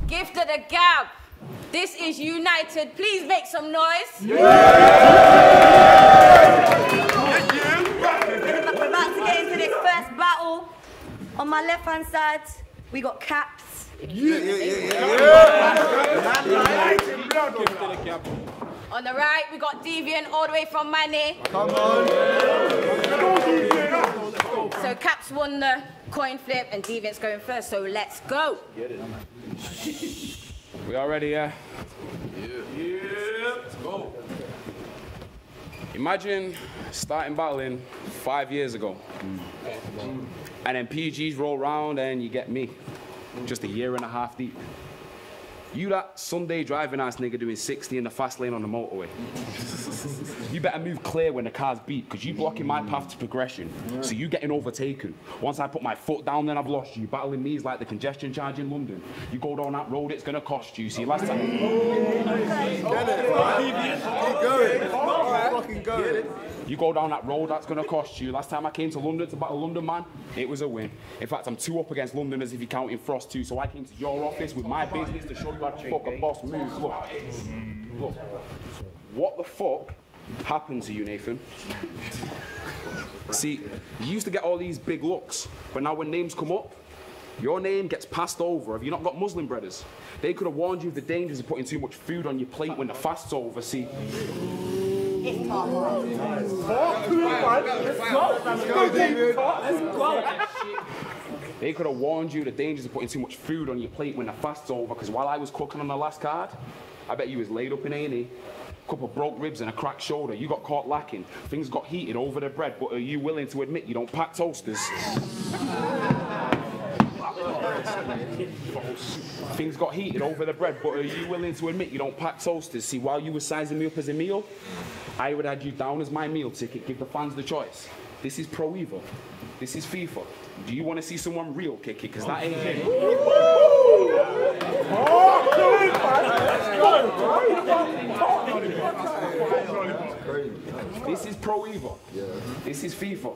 Gift of the Gab. This is United. Please make some noise. We're about to get into this first battle. On my left-hand side, we got Kappz. On the right, we got Deviant all the way from Manny. Come on. So Kappz won the coin flip and Deviant's going first, so let's go. We all ready, yeah? Yeah. Let's go. Imagine starting battling 5 years ago. And then PGs roll round and you get me. Just a year and a half deep. You that Sunday driving ass nigga doing 60 in the fast lane on the motorway. You better move clear when the car's beat, because you blocking my path to progression. So you getting overtaken. Once I put my foot down, then I've lost you. Battling me is like the congestion charge in London. You go down that road, it's gonna cost you. See, last time... Get it. Keep going. Fucking go. You go down that road, that's gonna cost you. Last time I came to London to battle London man, it was a win. In fact, I'm 2 up against Londoners if you're counting Frost too. So I came to your office with my business to show you how to fuck a boss move. Look. What the fuck happened to you, Nathan? See, you used to get all these big looks, but now when names come up, your name gets passed over. Have you not got Muslim brothers? They could have warned you of the dangers of putting too much food on your plate when the fast's over, see? It's tough. They could have warned you the dangers of putting too much food on your plate when the fast's over, because while I was cooking on the last card, I bet you was laid up in A&E. Couple broke ribs and a cracked shoulder. You got caught lacking. Things got heated over the bread, but are you willing to admit you don't pack toasters? Things got heated over the bread, but are you willing to admit you don't pack toasters? See, while you were sizing me up as a meal, I would add you down as my meal ticket, give the fans the choice. This is Pro Evo. This is FIFA. Do you want to see someone real kick it? Because that ain't him. This is Pro Evo. This is FIFA.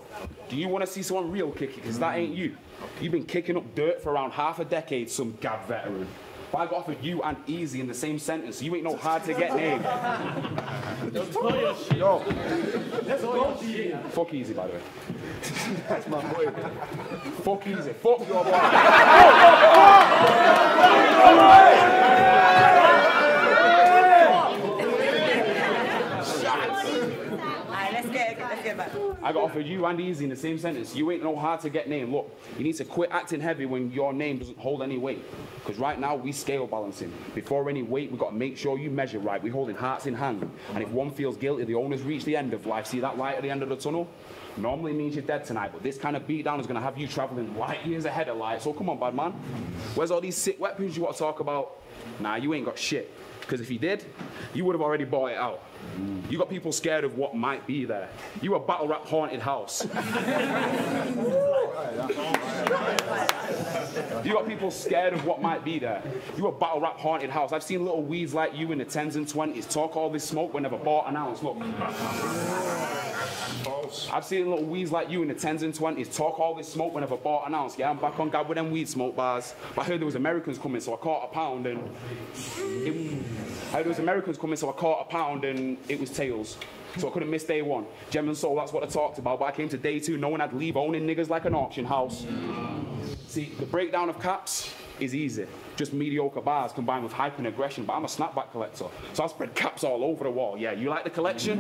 Do you want to see someone real kick it? Because that ain't you. You've been kicking up dirt for around half a decade, some Gab veteran. If I got offered you and Easy in the same sentence, you ain't no hard to get name. Yo. Fuck Easy, by the way. That's my boy. Fuck Easy. Fuck your boy. Let's get back. I got offered you and Easy in the same sentence. You ain't no hard to get name. Look, you need to quit acting heavy when your name doesn't hold any weight. Because right now, we scale balancing. Before any weight, we got to make sure you measure right. We're holding hearts in hand. And if one feels guilty, the owners reach the end of life. See that light at the end of the tunnel? Normally means you're dead tonight, but this kind of beatdown is going to have you traveling light years ahead of light. So come on, bad man. Where's all these sick weapons you want to talk about? Nah, you ain't got shit. Because if you did, you would have already bought it out. You got people scared of what might be there. You a battle rap haunted house. You got people scared of what might be there. You a battle rap haunted house. I've seen little weeds like you in the 10s and 20s talk all this smoke when never bought an ounce. Look. I've seen little weeds like you in the 10s and 20s talk all this smoke when never bought an ounce. Yeah, I'm back on Gab with them weed smoke bars. But I heard there was Americans coming, so I caught a pound and... I heard there was Americans coming, so I caught a pound and it was tails. So I couldn't miss day 1. Gem and Soul, that's what I talked about. But I came to day 2, no one had leave owning niggas like an auction house. See, the breakdown of Kappz is easy. Just mediocre bars combined with hype and aggression, but I'm a snapback collector. So I spread Kappz all over the wall. Yeah, you like the collection?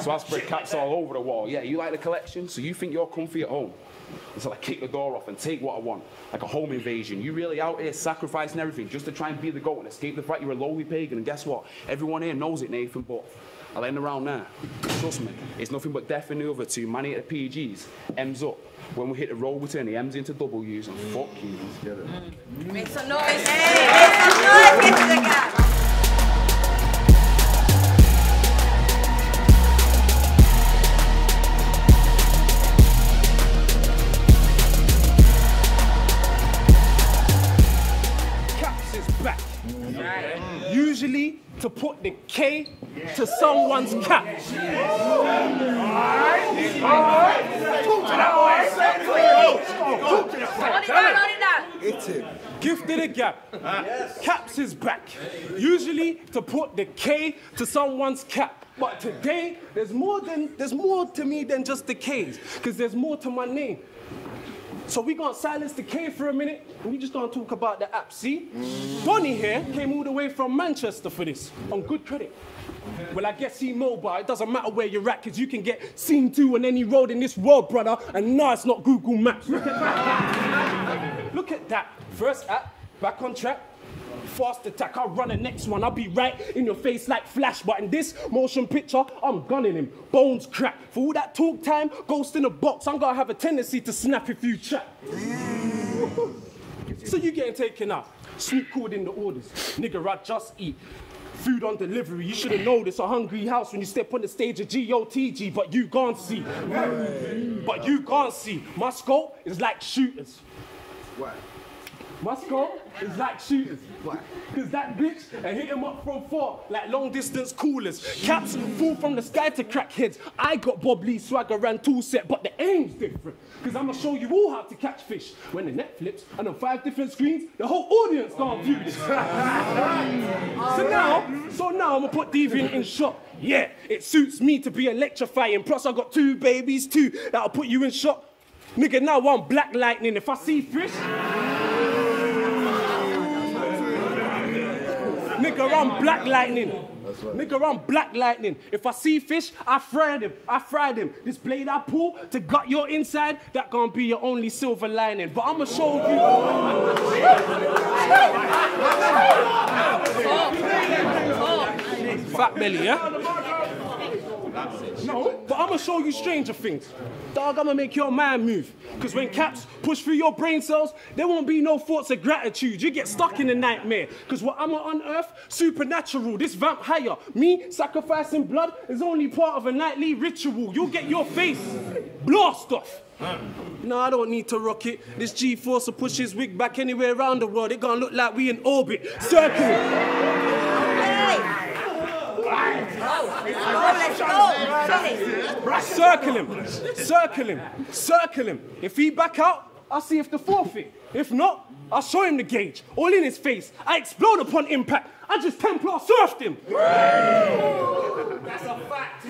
So I spread Kappz all over the wall. Yeah, you like the collection? So you think you're comfy at home? Until I kick the door off and take what I want, like a home invasion. You really out here sacrificing everything just to try and be the GOAT and escape the fact you're a lowly pagan. And guess what? Everyone here knows it, Nathan, but I'll end around there. Trust me, it's nothing but death in the other two. Man at the PGs, M's up. When we hit the road, we turn the M's into W's and fuck you. Make some noise. Hey, make some noise, Gift of the Gab. Usually to put the K to someone's cap. Hit him. Gift of the gab. Kappz is back. Usually to put the K to someone's cap. But today, there's more to me than just the K's, because there's more to my name. So we gonna silence the K for a minute, and we just gonna talk about the app. See? Donnie here came all the way from Manchester for this, on good credit. Well, I guess he mobile, it doesn't matter where you're at, because you can get seen to on any road in this world, brother, and no, it's not Google Maps. Look at that. Look at that. First app, back on track. Fast attack, I'll run the next one, I'll be right in your face like Flash, but in this motion picture, I'm gunning him, bones crack. For all that talk time, ghost in a box, I'm gonna have a tendency to snap if you chat. So you getting taken out, sneak called in the orders, nigga, I just eat. Food on delivery, you should've known it's a hungry house when you step on the stage of GOTG, but you can't see. But you can't see. My scope is like shooters. What? My scope is like shooters. Why? Because that bitch, I hit him up from far, like long distance coolers. Kappz fall from the sky to crackheads. I got Bob Lee swagger and tool set, but the aim's different. Because I'ma show you all how to catch fish. When the net flips and on 5 different screens, the whole audience can't view this. So now I'ma put Deviant in shot. Yeah, it suits me to be electrifying. Plus I got 2 babies too that'll put you in shot. Nigga, now I'm black lightning. If I see fish, nigga, I'm black lightning. Nigga, I'm black lightning. If I see fish, I fry them. I fry them. This blade I pull to gut your inside, that gonna be your only silver lining. But I'ma show you. Fat belly, yeah? No, but I'ma show you stranger things. Dog, I'ma make your mind move. Because when Kappz push through your brain cells, there won't be no thoughts of gratitude. You get stuck in a nightmare. Because what I'ma unearth, supernatural. This vamp higher. Me sacrificing blood is only part of a nightly ritual. You'll get your face blast off. No, I don't need to rock it. This G-force will push his wig back anywhere around the world. It gonna look like we in orbit. Circling. Circle him, circle him, circle him. If he back out, I'll see if the forfeit. If not, I'll show him the gauge, all in his face. I explode upon impact. I just Templar surfed him. That's a fact.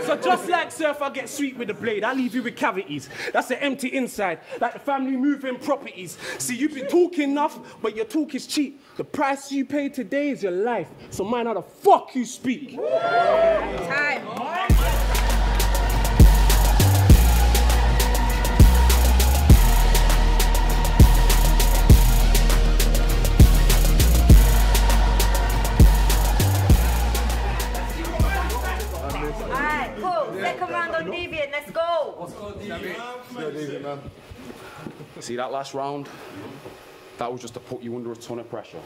So just like surf, I get sweet with the blade. I leave you with cavities. That's an empty inside, like the family moving properties. See, you've been talking enough, but your talk is cheap. The price you pay today is your life. So mind how the fuck you speak. Time. Alright, cool. Second round on Deviant, let's go. Let's go, Deviant. See that last round? That was just to put you under a ton of pressure.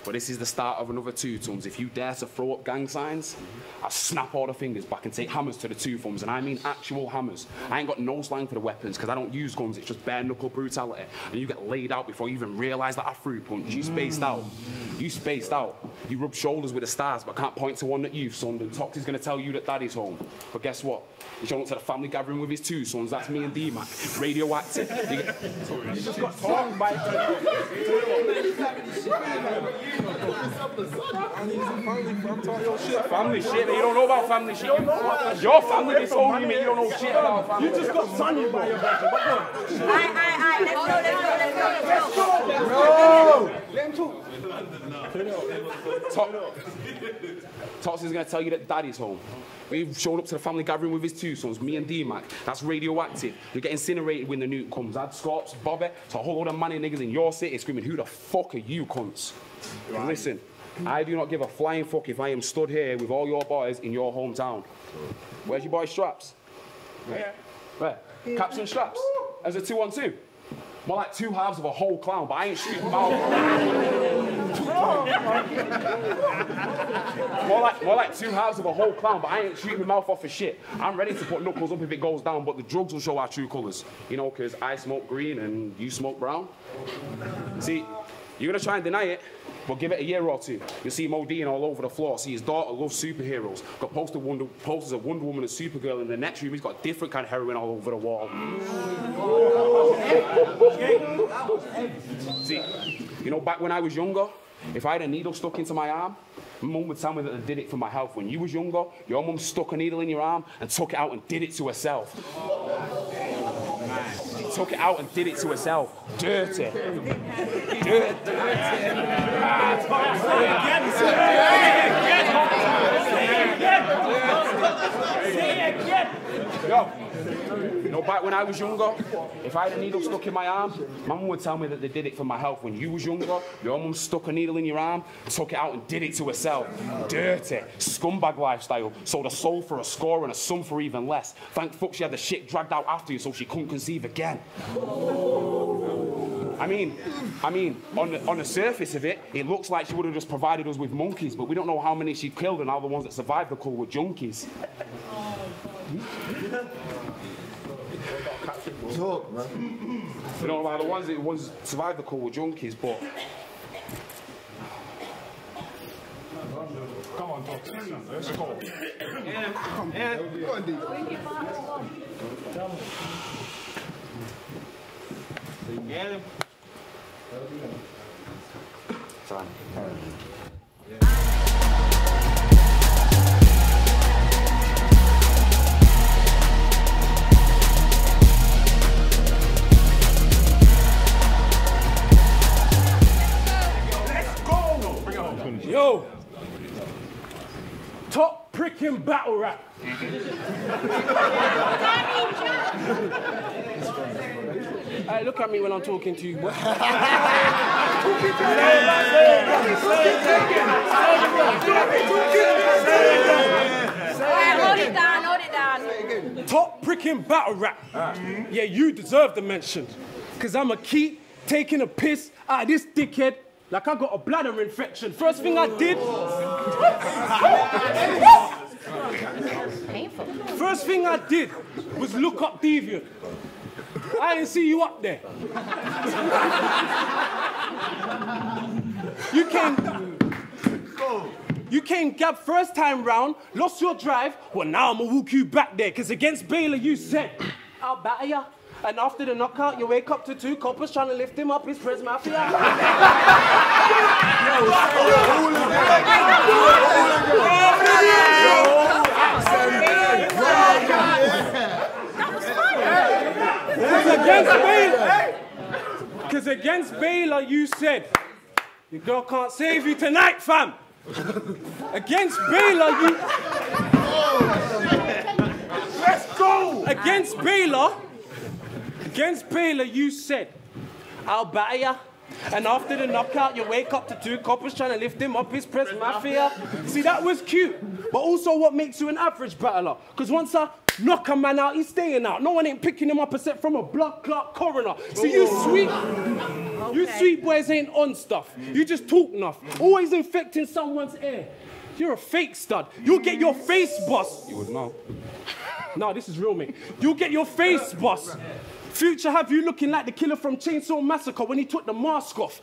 But this is the start of another 2 tons. If you dare to throw up gang signs, I'll snap all the fingers back and take hammers to the 2 thumbs, and I mean actual hammers. I ain't got no slang for the weapons, because I don't use guns, it's just bare knuckle brutality. And you get laid out before you even realise that I threw punch. You spaced out. You spaced out. You rub shoulders with the stars, but can't point to one that you've sunned, and Tox is going to tell you that daddy's home. But guess what? He's showing up to the family gathering with his 2 sons. That's me and D-Mac. Radioactive. You just got tongue by family shit, you don't know about family shit. Your family is told me you don't know shit about family. You just got sunny by your back. Alright, let's go. No! Let him talk. Tox is going to tell you that daddy's home. We've shown up to the family gathering with his 2 sons, me and D-Mac. That's radioactive. You get incinerated when the nuke comes. I'd Scorps, Bobby, to a whole lot of money niggas in your city screaming, who the fuck are you cunts? Right. Listen, I do not give a flying fuck if I am stood here with all your boys in your hometown. Where's your boy's straps? Where? Kappz and straps? As a 2-on-2? More like 2 halves of a whole clown, but I ain't shooting them out. more like 2 halves of a whole clown, but I ain't shooting my mouth off for shit. I'm ready to put knuckles up if it goes down, but the drugs will show our true colours. You know, because I smoke green and you smoke brown. See, You're gonna try and deny it, but give it a year or two. You'll see Modine all over the floor. See his daughter loves superheroes. Got posters of Wonder Woman and Supergirl. In the next room, he's got different kind of heroin all over the wall. See, you know, back when I was younger, if I had a needle stuck into my arm, my mum would tell me that they did it for my health. When you was younger, your mum stuck a needle in your arm and took it out and did it to herself. She took it out and did it to herself. Dirty. Dirty. Yo, you know, back when I was younger, if I had a needle stuck in my arm, my mum would tell me that they did it for my health. When you was younger, your mum stuck a needle in your arm, took it out and did it to herself. Dirty. Scumbag lifestyle. Sold a soul for a score and a son for even less. Thank fuck she had the shit dragged out after you so she couldn't conceive again. I mean, on the surface of it, it looks like she would have just provided us with monkeys, but we don't know how many she killed and how the ones that survived the cull were junkies. Talk, man. We don't know how the ones that survived the cull were junkies, but... Come on, talk. Let's go. Go on, D. Fine. Yo, top pricking battle rap. Hey, look at me when I'm talking to you. Boy. Hold it down, hold it down. Top pricking battle rap. Yeah, you deserve the mention. Because I'ma keep taking a piss out of this dickhead like I got a bladder infection. First thing I did... First thing I did was look up Deviant. I didn't see you up there. You came gab first time round, lost your drive. Well, now I'ma walk you back there. Because against Baylor, you said, I'll batter ya. And after the knockout, you wake up to two coppers trying to lift him up. His Prez Mafia. Because against Baylor, you said, your girl can't save you tonight, fam. Against Baylor, you... Let's go! Against Baylor, you said, I'll batter ya. And after the knockout, you wake up to two coppers trying to lift him up his Prez Mafia. See, that was cute. But also what makes you an average battler? Because once I knock a man out, he's staying out. No one ain't picking him up except from a blood clot coroner. See, you sweet boys ain't on stuff. You just talk enough. Always infecting someone's air. You're a fake stud. You'll get your face bust. You would know. No, this is real, mate. You'll get your face bust. Future have you looking like the killer from Chainsaw Massacre when he took the mask off.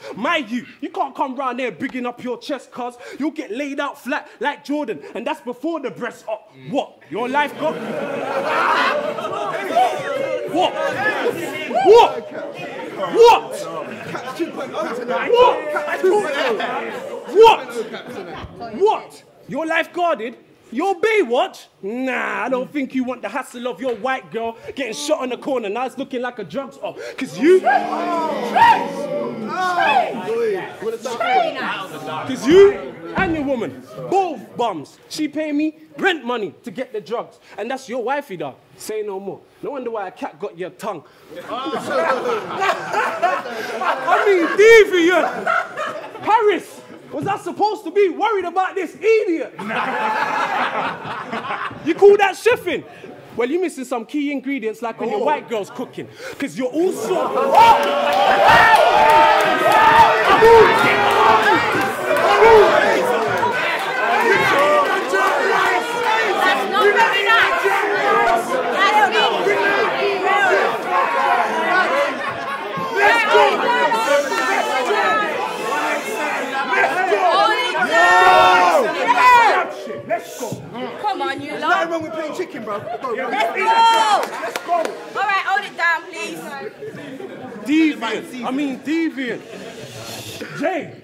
You can't come round there bigging up your chest, cuz you'll get laid out flat like Jordan, and that's before the breasts up. What? Your life got... What? What? Your life guarded? Your Baywatch? Nah, I don't think you want the hassle of your white girl getting shot in the corner. Now it's looking like a drugs off. Because you... Because you and your woman, both bums. She pay me rent money to get the drugs. And that's your wifey, dog. Say no more. No wonder why a cat got your tongue. I mean, Deviant. Paris. Was I supposed to be worried about this idiot? You call that chefing? Well, you're missing some key ingredients like when your white girl's cooking. Because you're also... That's not very nice. Let's go. Come on, you Nothing lot. wrong with playing chicken, bro. Go, bro. Let's go. Let's go. All right, hold it down, please. Deviant. Jay,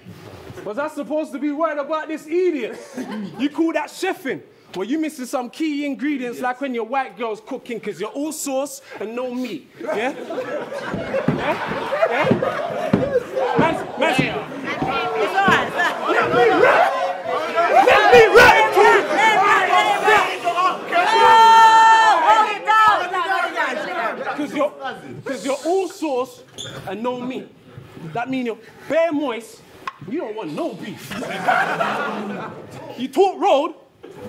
was I supposed to be worried about this idiot? You call that chefing? Well, you missing some key ingredients like when your white girl's cooking, because you're all sauce and no meat. Yeah? Yeah? Man. It's all right. Let me rap! Let me rap! Because you're all sauce and no meat. That means you're bare moist. You don't want no beef. You talk road,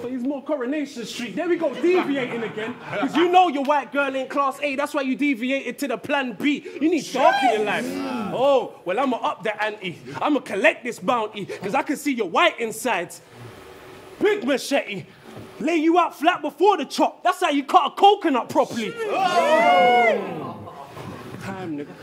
but he's more Coronation Street. There we go, deviating again. Because you know your white girl ain't class A. That's why you deviated to the plan B. You need dark in your life. Oh, well, I'ma up the ante. I'ma collect this bounty. Because I can see your white insides. Big machete. Lay you out flat before the chop. That's how you cut a coconut properly. Time, nigga.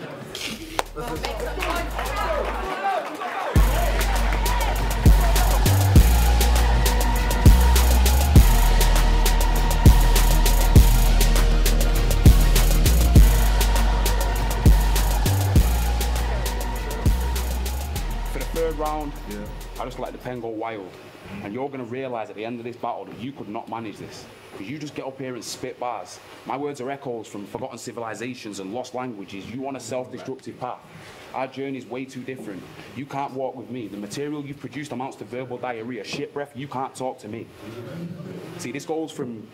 For the third round, I just let the pen go wild. And you're going to realise at the end of this battle that you could not manage this. Because you just get up here and spit bars. My words are echoes from forgotten civilizations and lost languages. You on a self-destructive path. Our journey is way too different. You can't walk with me. The material you've produced amounts to verbal diarrhea. Shit breath, you can't talk to me. See, this goes from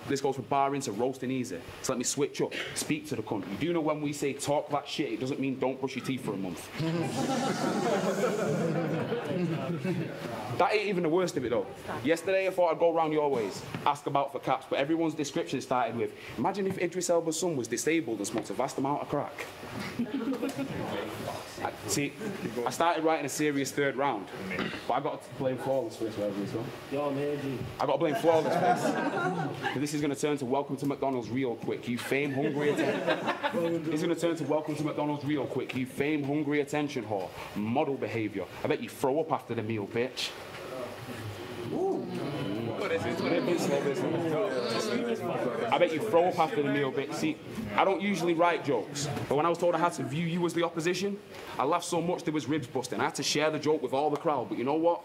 barring to roasting easy. So let me switch up. Speak to the cunt. You do know when we say talk that shit, it doesn't mean don't brush your teeth for a month. That ain't even the worst of it though. Yesterday I thought I'd go round your ways, ask about for Kappz, but everyone's description started with, imagine if Idris Elba's son was disabled and smoked a vast amount of crack. See, I started writing a serious third round, but I got to blame Flawless first, wherever he's from. Yo, man, I got to blame Flawless first. This is going to turn to Welcome to McDonald's real quick, you fame-hungry attention. This is going to turn to Welcome to McDonald's real quick, you fame-hungry attention whore. Model behaviour. I bet you throw up after the meal, bitch. I bet you throw up after the meal, bitch. See, I don't usually write jokes, but when I was told I had to view you as the opposition, I laughed so much there was ribs busting. I had to share the joke with all the crowd, but you know what?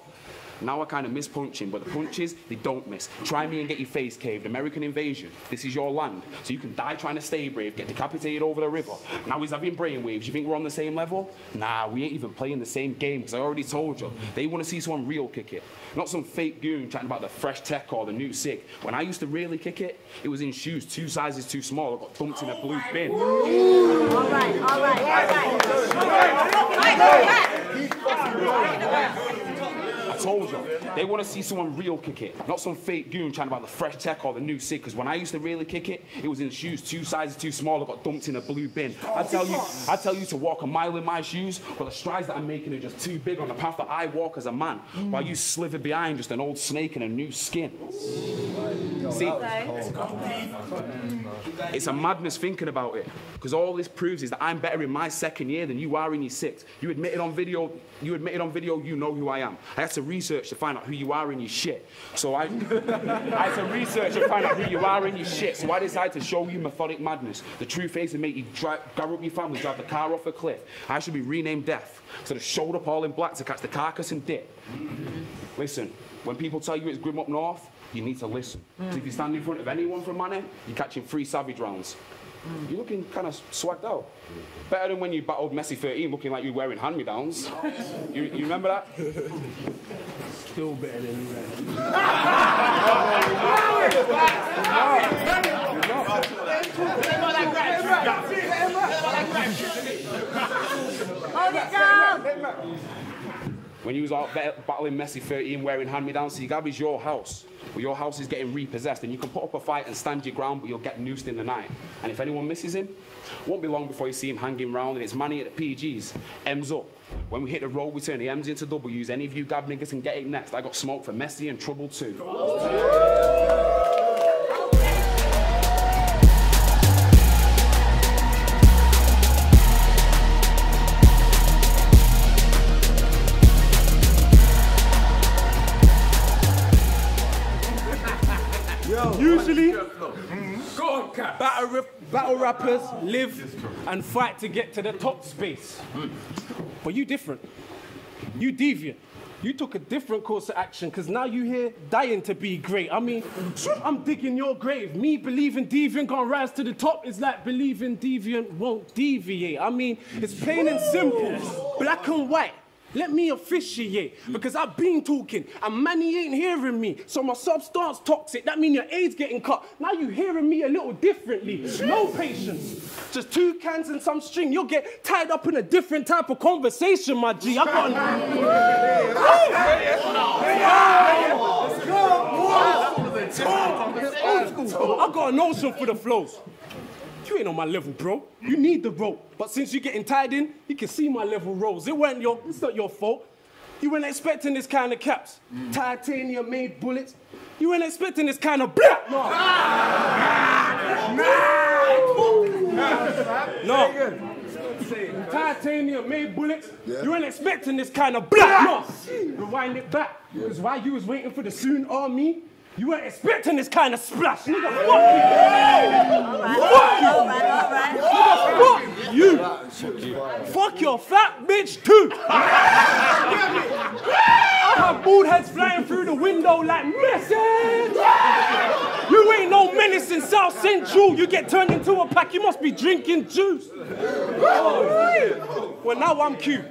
Now I kind of miss punching, but the punches, they don't miss. Try me and get your face caved. American invasion. This is your land. So you can die trying to stay brave, get decapitated over the river. Now he's having brainwaves. You think we're on the same level? Nah, we ain't even playing the same game, because I already told you. They want to see someone real kick it. Not some fake goon chatting about the fresh tech or the new sick. When I used to really kick it, it was in shoes 2 sizes too small. I got dumped in a blue bin. All right. I told you, they want to see someone real kick it, not some fake goon chatting about the fresh tech or the new sick, because when I used to really kick it, it was in shoes 2 sizes too small, I got dumped in a blue bin. I tell you to walk a mile in my shoes, but the strides that I'm making are just too big on the path that I walk as a man, while you slither behind just an old snake in a new skin. See, it's a madness thinking about it, because all this proves is that I'm better in my 2nd year than you are in your 6th. You admitted on video you know who I am. I had to research to find out who you are in your shit. So I had to research to find out who you are in your shit. So I decided to show you methodic madness. The truth is to make you gather up your family, drive the car off a cliff. I should be renamed Death. So they showed up all in black to catch the carcass and dip. Listen, when people tell you it's grim up north, you need to listen. So if you stand in front of anyone from Manny, you're catching 3 savage rounds. You're looking kind of swagged out. Better than when you battled Messi 13 looking like you were wearing hand-me-downs. You remember that? Still better than you, Hold it down. When you was out battling Messi 13 wearing hand-me-downs, see, Gab is your house. Well, your house is getting repossessed, and you can put up a fight and stand your ground, but you'll get noosed in the night. And if anyone misses him, won't be long before you see him hanging round, and it's Manny at the PGs. M's up. When we hit the road, we turn the M's into W's. Any of you Gab niggas can get it next. I got smoke for Messi and trouble too. battle rappers live and fight to get to the top space. But you different. You deviant. You took a different course of action because now you here dying to be great. I mean, I'm digging your grave. Me believing Deviant gonna rise to the top is like believing Deviant won't deviate. I mean, it's plain and simple, black and white. Let me officiate, because I've been talking and Manny ain't hearing me. So my substance toxic, that mean your AIDS getting cut. Now you hearing me a little differently. No patience. Just 2 cans and some string. You'll get tied up in a different type of conversation, my G. I got a notion for the flows. You ain't on my level, bro. You need the rope. But since you're getting tied in, you can see my level rose. It's not your fault. You weren't expecting this kind of caps. Titanium made bullets. You weren't expecting this kind of black. No. Titanium made bullets. You weren't expecting this kind of black. No. Rewind it back. Because while you was waiting for the soon army, you weren't expecting this kind of splash. Nigga, fuck you. Fuck you. Fuck your fat bitch too. I have bald heads flying through the window like message. You ain't no menace in South Central. You get turned into a pack, you must be drinking juice. Well, now I'm cute.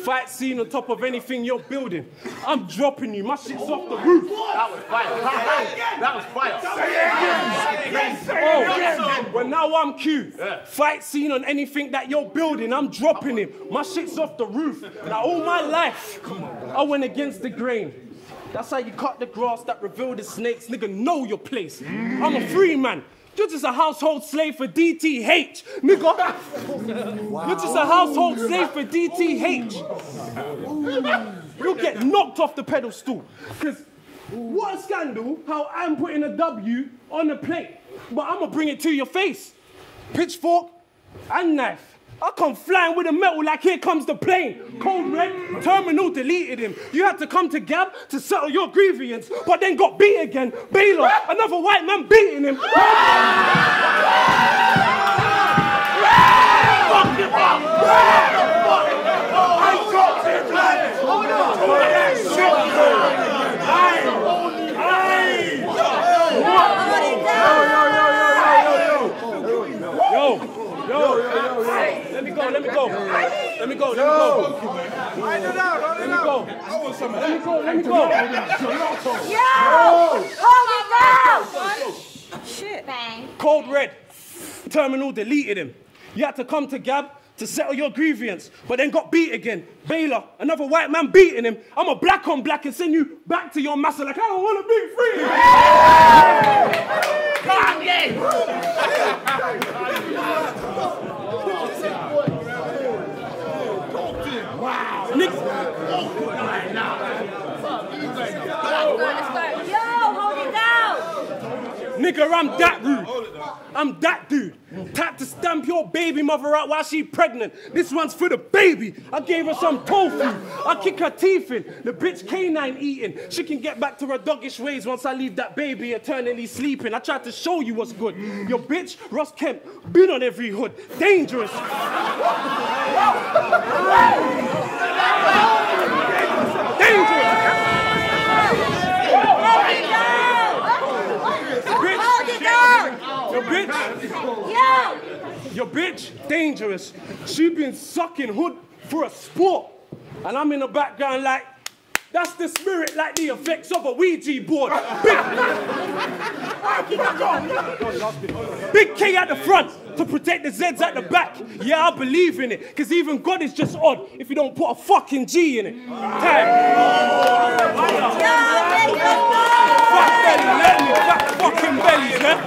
Fight scene on top of anything you're building. I'm dropping you. My shit's off the roof. That was fire. That was fire. Oh, well, now I'm cute. Fight scene on anything that you're building. I'm dropping him. My shit's off the roof. Now, all my life, I went against the grain. That's how you cut the grass that reveal the snakes. Nigga, know your place. I'm a free man. You're just a household slave for DTH, nigga. You're just a household slave for DTH. You'll get knocked off the pedestal. Because what a scandal how I'm putting a W on a plate. But I'm going to bring it to your face. Pitchfork and knife. I come flying with a metal like here comes the plane. Code red, terminal deleted him. You had to come to Gab to settle your grievance, but then got beat again. Baylor, another white man beating him. Fuck him up! I got him, man! Hold Let me go. Yo! Hold it down! Shit. Bang. Code red. Terminal deleted him. You had to come to Gab to settle your grievance, but then got beat again. Baylor, another white man beating him. I'm a black on black and send you back to your master like I don't want to be free. Wow. Let's go. Yo, hold it down. Nigga, I'm that rude. I'm that dude. Tap to stamp your baby mother out while she pregnant. This one's for the baby. I gave her some tofu. I kick her teeth in. The bitch canine eating. She can get back to her doggish ways once I leave that baby eternally sleeping. I tried to show you what's good. Your bitch, Ross Kemp, been on every hood. Dangerous. Dangerous. Your bitch, dangerous. She been sucking hood for a sport. And I'm in the background like, that's the spirit, like the effects of a Ouija board. Big K at the front to protect the Zeds at the back. Yeah, I believe in it. Because even God is just odd if you don't put a fucking G in it. Time. Fuck belly, let me. Fuck fucking bellies, man.